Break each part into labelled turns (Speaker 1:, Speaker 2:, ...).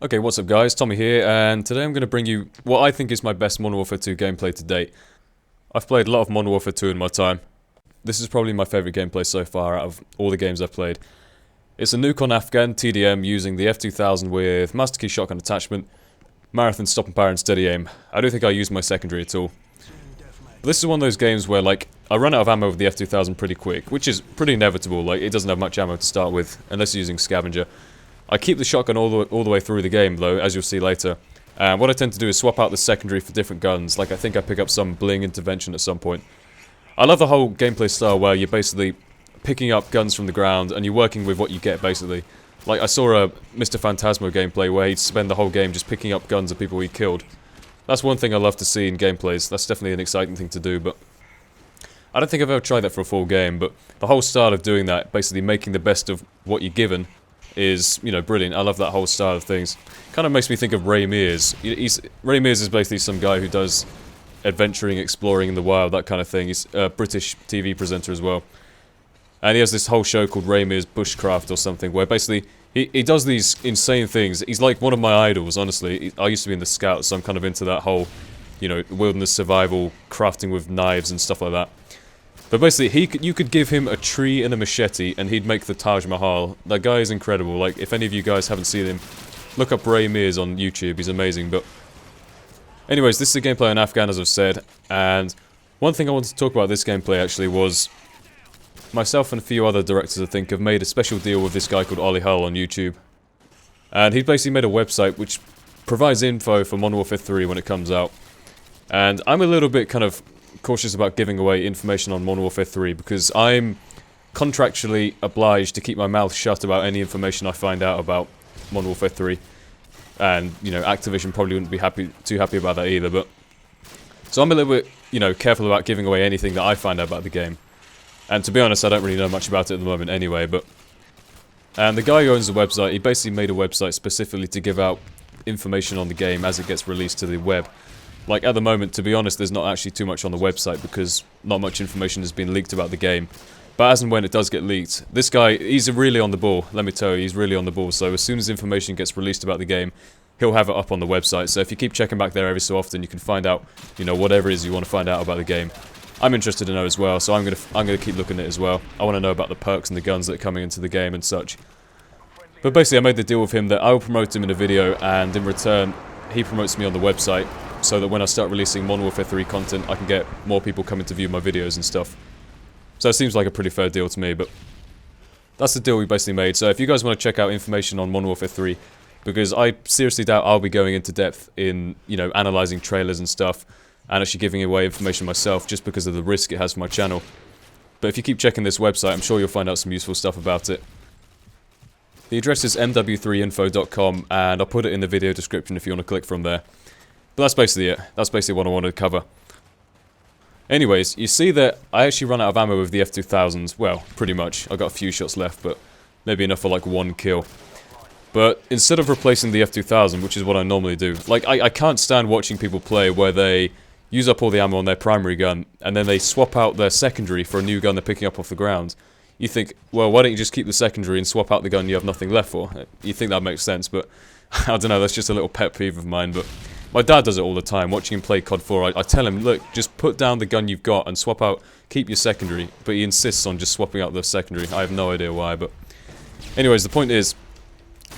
Speaker 1: Okay, what's up guys, Tommy here, and today I'm going to bring you what I think is my best Modern Warfare 2 gameplay to date. I've played a lot of Modern Warfare 2 in my time. This is probably my favourite gameplay so far out of all the games I've played. It's a Nuke on Afghan TDM using the F2000 with Masterkey shotgun attachment, marathon stop and power and steady aim. I don't think I used my secondary at all. But this is one of those games where I run out of ammo with the F2000 pretty quick, which is pretty inevitable. It doesn't have much ammo to start with, unless you're using scavenger. I keep the shotgun all the way through the game, though, as you'll see later. And what I tend to do is swap out the secondary for different guns. I think I pick up some bling intervention at some point. I love the whole gameplay style where you're basically picking up guns from the ground and you're working with what you get, basically. I saw a Mr. Phantasmo gameplay where he'd spend the whole game just picking up guns of people he killed. That's one thing I love to see in gameplays. That's definitely an exciting thing to do, but I don't think I've ever tried that for a full game, but the whole style of doing that, basically making the best of what you're given, is, brilliant. I love that whole style of things. Kind of makes me think of Ray Mears. Ray Mears is basically some guy who does adventuring, exploring in the wild, that kind of thing. He's a British TV presenter as well. And he has this whole show called Ray Mears Bushcraft or something, where basically he does these insane things. He's like one of my idols, honestly. I used to be in the Scouts, so I'm kind of into that whole, wilderness survival, crafting with knives and stuff like that. But basically, you could give him a tree and a machete, and he'd make the Taj Mahal. That guy is incredible. If any of you guys haven't seen him, look up Ray Mears on YouTube. He's amazing. But anyways, this is a gameplay on Afghan, as I've said. And one thing I wanted to talk about this gameplay, actually, was myself and a few other directors, I think, have made a special deal with this guy called Ollie Hull on YouTube. And he basically made a website which provides info for Modern Warfare 3 when it comes out. And I'm a little bit kind of cautious about giving away information on Modern Warfare 3 because I'm contractually obliged to keep my mouth shut about any information I find out about Modern Warfare 3. And, Activision probably wouldn't be too happy about that either, but so I'm a little bit, careful about giving away anything that I find out about the game. And to be honest, I don't really know much about it at the moment anyway, but and the guy who owns the website, he basically made a website specifically to give out information on the game as it gets released to the web. At the moment, to be honest, there's not actually too much on the website because not much information has been leaked about the game. But as and when it does get leaked, this guy, he's really on the ball, let me tell you, he's really on the ball. So as soon as information gets released about the game, he'll have it up on the website. So if you keep checking back there every so often, you can find out, whatever it is you want to find out about the game. I'm interested to know as well, so I'm gonna keep looking at it as well. I want to know about the perks and the guns that are coming into the game and such. But basically, I made the deal with him that I will promote him in a video, and in return, he promotes me on the website, so that when I start releasing Modern Warfare 3 content, I can get more people coming to view my videos and stuff. So it seems like a pretty fair deal to me, but that's the deal we basically made. So if you guys want to check out information on Modern Warfare 3, because I seriously doubt I'll be going into depth in, analysing trailers and stuff, and actually giving away information myself, just because of the risk it has for my channel. But if you keep checking this website, I'm sure you'll find out some useful stuff about it. The address is MW3info.com, and I'll put it in the video description if you want to click from there. But that's basically it. That's basically what I wanted to cover. Anyways, you see that I actually run out of ammo with the F2000. Well, pretty much. I've got a few shots left, but maybe enough for one kill. But instead of replacing the F2000, which is what I normally do, I can't stand watching people play where they use up all the ammo on their primary gun, and then they swap out their secondary for a new gun they're picking up off the ground. You think, well, why don't you just keep the secondary and swap out the gun you have nothing left for? You think that makes sense, but I don't know, that's just a little pet peeve of mine, but my dad does it all the time. Watching him play COD 4, I tell him, look, just put down the gun you've got and swap out, keep your secondary, but he insists on just swapping out the secondary. I have no idea why, but anyways, the point is,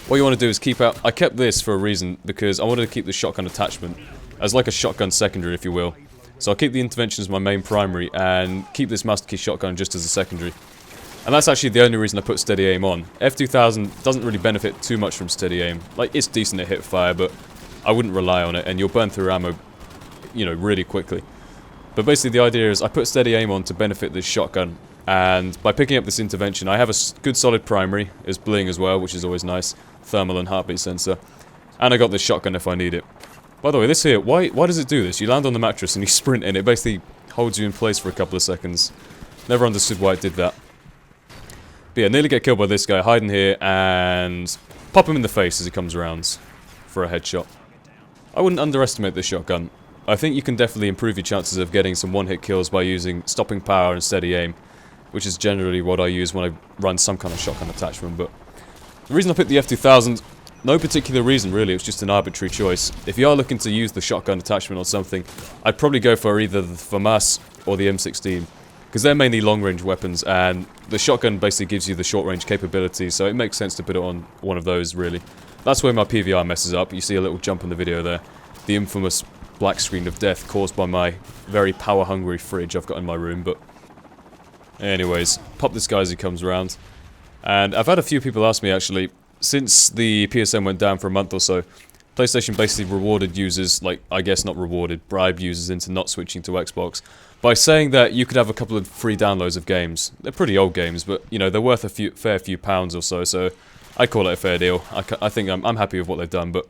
Speaker 1: what you want to do is I kept this for a reason, because I wanted to keep the shotgun attachment as like a shotgun secondary, if you will. So I'll keep the intervention as my main primary, and keep this Masterkey shotgun just as a secondary. And that's actually the only reason I put steady aim on. F2000 doesn't really benefit too much from steady aim. It's decent at hip fire, but I wouldn't rely on it, and you'll burn through ammo, really quickly. But basically the idea is I put steady aim on to benefit this shotgun, and by picking up this intervention, I have a good solid primary. It's bling as well, which is always nice. Thermal and heartbeat sensor. And I got this shotgun if I need it. By the way, this here, why does it do this? You land on the mattress and you sprint and it basically holds you in place for a couple of seconds. Never understood why it did that. But yeah, nearly get killed by this guy, hiding here, and pop him in the face as he comes around for a headshot. I wouldn't underestimate this shotgun. I think you can definitely improve your chances of getting some one-hit kills by using stopping power and steady aim, which is generally what I use when I run some kind of shotgun attachment. But the reason I picked the F2000 No particular reason really, it was just an arbitrary choice. If you are looking to use the shotgun attachment or something, I'd probably go for either the FAMAS or the M16. Because they're mainly long-range weapons, and the shotgun basically gives you the short-range capability, so it makes sense to put it on one of those, really. That's where my PVR messes up. You see a little jump in the video there. The infamous black screen of death caused by my very power-hungry fridge I've got in my room, but... Anyways, pop this guy as he comes around. And I've had a few people ask me, actually, since the PSN went down for a month or so, PlayStation basically rewarded users, like, I guess not rewarded, bribed users into not switching to Xbox, by saying that you could have a couple of free downloads of games. They're pretty old games, but, you know, they're worth a fair few pounds or so I call it a fair deal. I think I'm happy with what they've done, but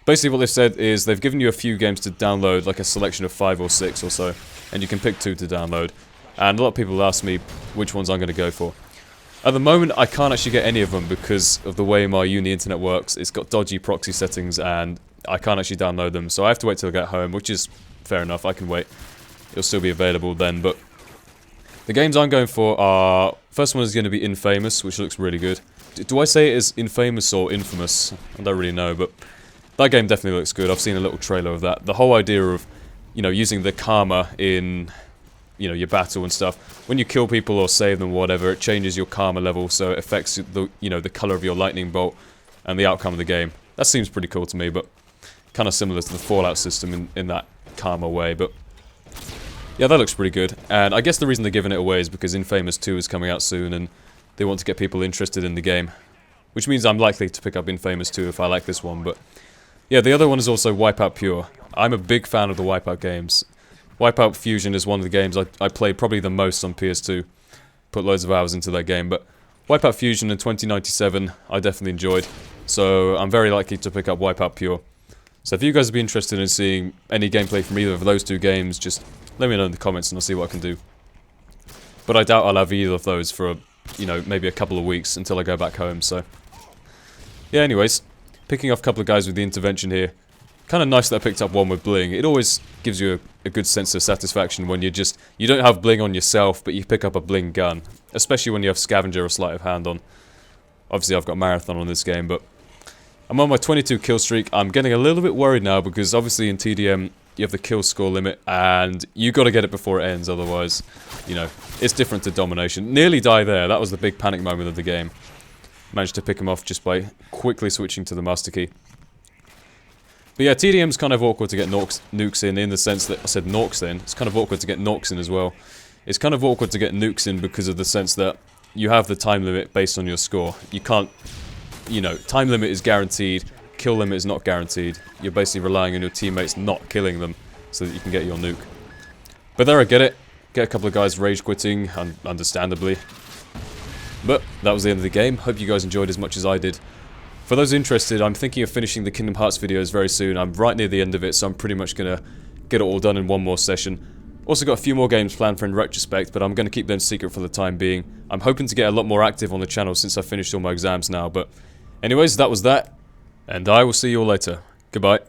Speaker 1: basically what they've said is they've given you a few games to download, like a selection of 5 or 6 or so, and you can pick 2 to download. And a lot of people ask me which ones I'm going to go for. At the moment, I can't actually get any of them because of the way my uni internet works. It's got dodgy proxy settings, and I can't actually download them, so I have to wait till I get home, which is fair enough, I can wait. It'll still be available then, but the games I'm going for are... First one is going to be Infamous, which looks really good. Do I say it is Infamous or Infamous? I don't really know, but that game definitely looks good. I've seen a little trailer of that. The whole idea of, you know, using the karma in, you know, your battle and stuff. When you kill people or save them or whatever, it changes your karma level, so it affects the, you know, the color of your lightning bolt and the outcome of the game. That seems pretty cool to me, but kind of similar to the Fallout system in that karma way, but yeah, that looks pretty good. And I guess the reason they're giving it away is because Infamous 2 is coming out soon and they want to get people interested in the game. Which means I'm likely to pick up Infamous 2 if I like this one, but yeah, the other one is also Wipeout Pure. I'm a big fan of the Wipeout games. Wipeout Fusion is one of the games I played probably the most on PS2. Put loads of hours into that game, but Wipeout Fusion and 2097 I definitely enjoyed. So I'm very likely to pick up Wipeout Pure. So if you guys would be interested in seeing any gameplay from either of those 2 games, just let me know in the comments and I'll see what I can do. But I doubt I'll have either of those for, you know, maybe a couple of weeks until I go back home, so... Yeah, anyways, picking off a couple of guys with the intervention here. Kind of nice that I picked up one with bling. It always gives you a good sense of satisfaction when you don't have bling on yourself, but you pick up a bling gun. Especially when you have scavenger or sleight of hand on. Obviously I've got marathon on this game, but I'm on my 22 kill streak. I'm getting a little bit worried now because obviously in TDM you have the kill score limit and you got to get it before it ends, otherwise, you know, it's different to domination. Nearly die there. That was the big panic moment of the game. Managed to pick him off just by quickly switching to the Masterkey. But yeah, TDM's kind of awkward to get nukes in the sense that... I said norks in. It's kind of awkward to get norks in as well. It's kind of awkward to get nukes in because of the sense that you have the time limit based on your score. You can't... You know, time limit is guaranteed, kill limit is not guaranteed. You're basically relying on your teammates not killing them so that you can get your nuke. But there I get it. Get a couple of guys rage quitting, understandably. But that was the end of the game. Hope you guys enjoyed as much as I did. For those interested, I'm thinking of finishing the Kingdom Hearts videos very soon. I'm right near the end of it, so I'm pretty much going to get it all done in one more session. Also got a few more games planned for in retrospect, but I'm going to keep them secret for the time being. I'm hoping to get a lot more active on the channel since I've finished all my exams now, but anyways, that was that, and I will see you all later. Goodbye.